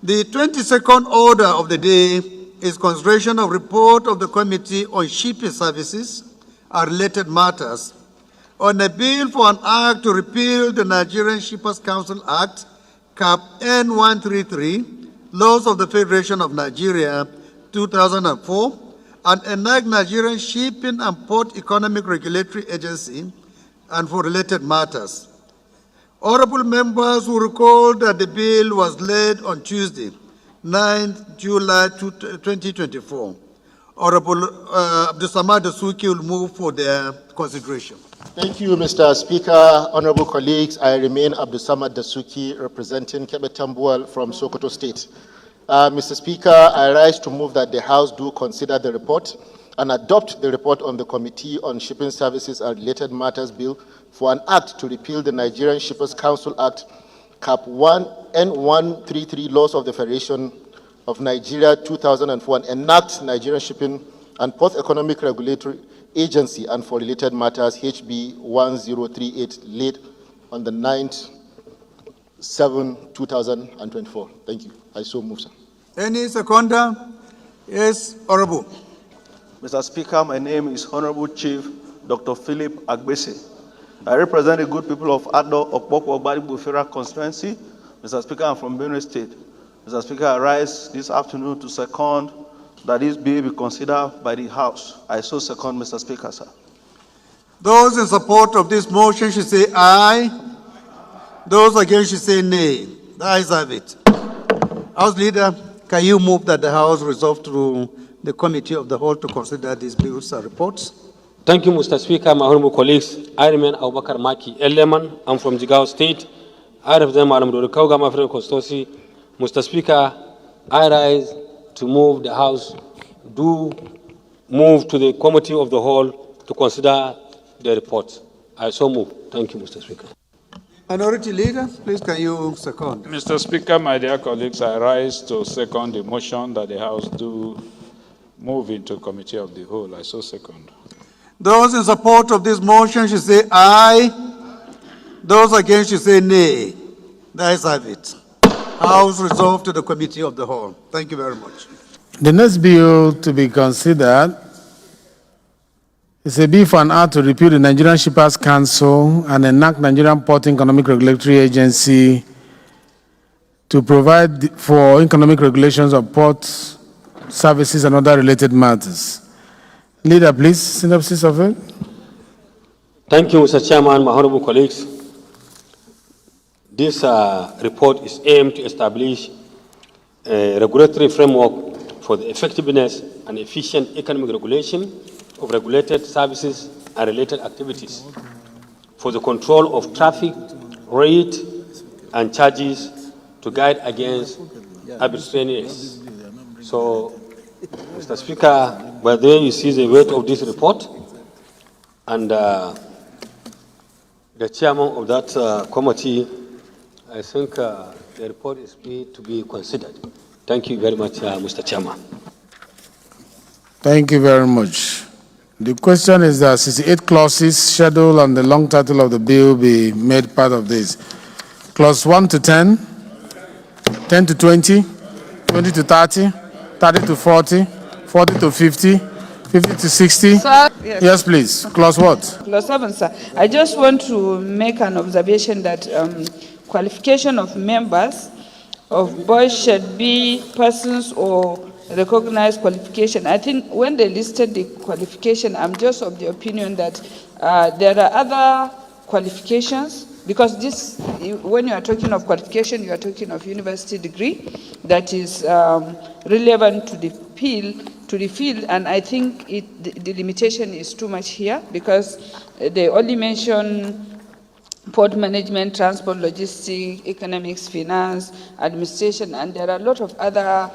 The 22nd order of the day is consideration of report of the Committee on Shipping Services and related matters on a bill for an act to repeal the Nigerian Shippers Council Act, Cap N133, Laws of the Federation of Nigeria, 2004, and enact Nigerian Shipping and Port Economic Regulatory Agency and for related matters. Honorable members will recall that the bill was laid on Tuesday, 9 July 2024. Honorable Abdulsamad Dasuki will move for their consideration. Thank you, Mr. Speaker. Honorable colleagues, I remain Abdulsamad Dasuki, representing Kebe Tambuwal from Sokoto State. Mr. Speaker, I rise to move that the House do consider the report and adopt the report on the Committee on Shipping Services and Related Matters Bill for an act to repeal the Nigerian Shippers Council Act, Cap N133, Laws of the Federation of Nigeria, 2004, and enact Nigerian Shipping and Port Economic Regulatory Agency and for related matters, HB 1038, laid on the 9/7/2024. Thank you. I so move, sir. Any seconder? Yes, Honorable. Mr. Speaker, my name is Honorable Chief Dr. Philip Agbese. I represent the good people of Ado, Okpoko, Ogbaribu Federal Constituency. Mr. Speaker, I'm from Benue State. Mr. Speaker, I rise this afternoon to second that this bill be considered by the House. I so second, Mr. Speaker, sir. Those in support of this motion should say aye. Those against should say nay. The ayes have it. House Leader, can you move that the House resolve through the Committee of the Whole to consider these bills and reports? Thank you, Mr. Speaker. My honorable colleagues, I remain Abubakar Maki Eleman. I'm from Jigawa State. I represent Madam Dorikauga, my friend constituency. Mr. Speaker, I rise to move the House do move to the Committee of the Whole to consider the report. I so move. Thank you, Mr. Speaker. Minority Leader, please can you second? Mr. Speaker, my dear colleagues, I rise to second the motion that the House do move into Committee of the Whole. I so second. Those in support of this motion should say aye. Those against should say nay. The ayes have it. House resolved to the Committee of the Whole. Thank you very much. The next bill to be considered is a bill for an act to repeal the Nigerian Shippers Council and enact Nigerian Port Economic Regulatory Agency to provide for economic regulations of port services and other related matters. Leader, please, synopsis of it. Thank you, Mr. Chairman, my honorable colleagues. This report is aimed to establish a regulatory framework for the effectiveness and efficient economic regulation of regulated services and related activities, for the control of traffic, rate, and charges to guide against arbitrariness. So, Mr. Speaker, by there you see the weight of this report, and the chairman of that committee, I think the report is to be considered. Thank you very much, Mr. Chairman. Thank you very much. The question is that 68 clauses scheduled on the long title of the bill be made part of this. Clause 1 to 10, 10 to 20, 20 to 30, 30 to 40, 40 to 50, 50 to 60. Sir, yes. Yes, please. Clause what? Clause 7, sir. I just want to make an observation that qualification of members of boards should be persons or recognized qualification. I think when they listed the qualification, I'm just of the opinion that there are other qualifications, because this, when you are talking of qualification, you are talking of university degree that is relevant to the field, and I think the limitation is too much here, because they only mention port management, transport, logistics, economics, finance, administration, and there are a lot of other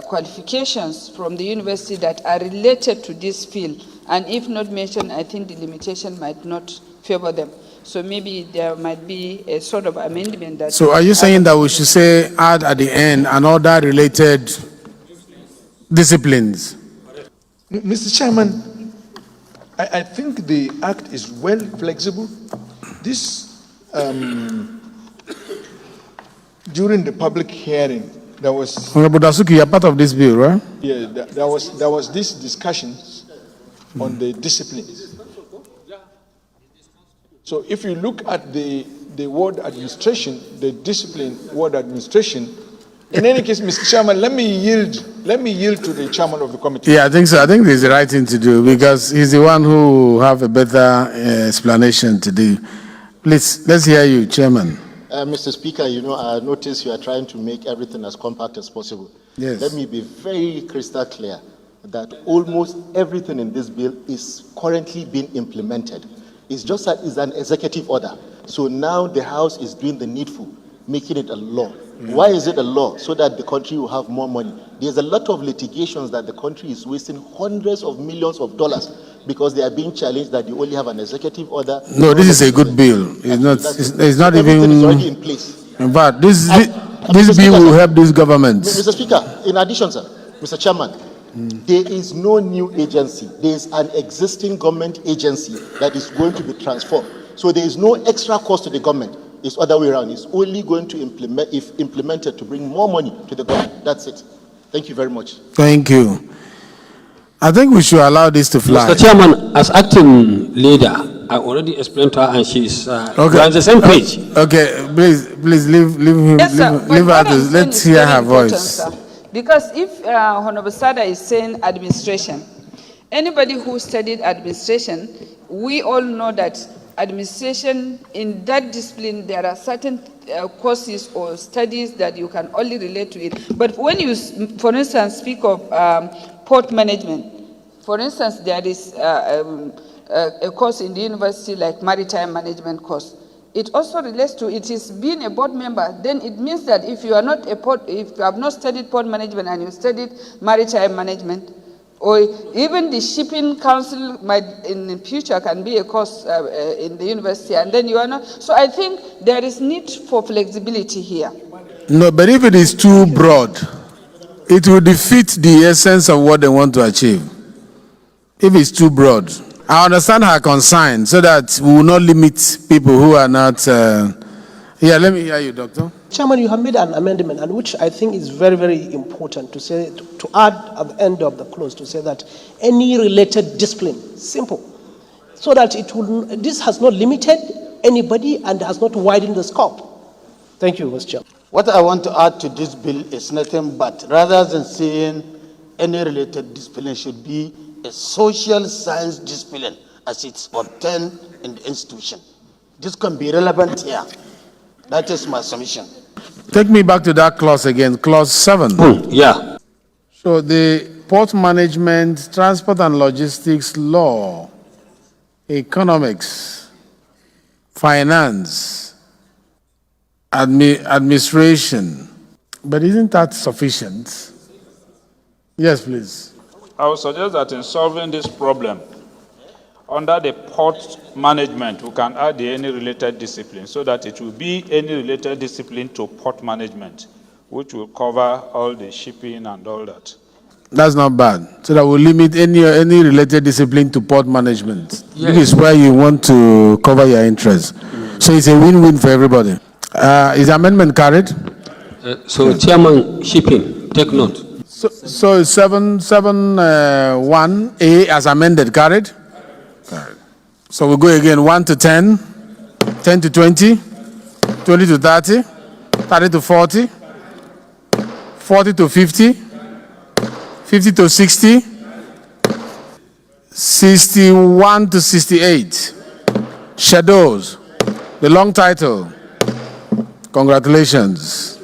qualifications from the university that are related to this field. And if not mentioned, I think the limitation might not favor them. So maybe there might be a sort of amendment that... So are you saying that we should say add at the end and other related disciplines? Mr. Chairman, I think the Act is well flexible. This during the public hearing, there was, Honorable Dasuki, you are part of this bill, right? yeah, there was this discussions on the discipline. So if you look at the word administration, the discipline word administration, in any case, Mr. Chairman, let me yield to the chairman of the committee. Yeah, I think so. I think it's the right thing to do because he's the one who have a better explanation to do. Please, let's hear you, Chairman. Mr. Speaker, you know, I notice you are trying to make everything as compact as possible. Yes. Let me be very crystal clear that almost everything in this bill is currently being implemented. It's just that it's an executive order. So now the House is doing the needful, making it a law. Why is it a law? So that the country will have more money. There's a lot of litigations that the country is wasting hundreds of millions of dollars because they are being challenged that you only have an executive order. No, this is a good bill. It's not Everything is already even. in place. In fact, this Mr. bill will Speaker, help this government. Mr. Speaker, in addition, sir, Mr. Chairman, there is no new agency. There is an existing government agency that is going to be transformed. So there is no extra cost to the government. It's the other way around. It's only going to implement, if implemented, to bring more money to the government. That's it. Thank you very much. Thank you. I think we should allow this to fly. Mr. Chairman, as acting leader, I already explained to her and she's we're on the same page. Okay, please leave him. Yes, sir. Leave But her. what I'm saying Let's is hear very her important, voice. sir. Because if Honorable Sada is saying administration, anybody who studied administration, we all know that administration, in that discipline, there are certain courses or studies that you can only relate to it. But when you, for instance, speak of port management, for instance, there is a course in the university like maritime management course. It also relates to it is being a board member. Then it means that if you are not if you have not studied port management and you studied maritime management, or even the shipping council might in the future can be a course in the university, and then you are not. So I think there is need for flexibility here. No, but if it is too broad, it will defeat the essence of what they want to achieve. If it's too broad. I understand her concern so that we will not limit people who are not. Yeah, let me hear you, Doctor. Chairman, you have made an amendment, and which I think is very, very important to say, to add at the end of the clause to say that any related discipline, simple, so that it will. This has not limited anybody and has not widened the scope. Thank you, Mr. Chairman. What I want to add to this bill is nothing but, rather than saying any related discipline should be a social science discipline as it's obtained in the institution. This can be relevant here. That is my submission. Take me back to that clause again, clause 7. Yeah. So the port management, transport and logistics law, economics, finance, administration. But isn't that sufficient? Yes, please. I would suggest that in solving this problem, under the port management, we can add any related discipline so that it will be any related discipline to port management, which will cover all the shipping and all that. That's not bad. So that will limit any related discipline to port management. Yes. This is where you want to cover your interests. So it's a win-win for everybody. Is the amendment carried? So Chairman, shipping, take note. So 771A as amended, carried? Carried. So we go again, 1 to 10, 10 to 20, 20 to 30, 30 to 40, 40 to 50, 50 to 60, 61 to 68. Shadows, the long title. Congratulations.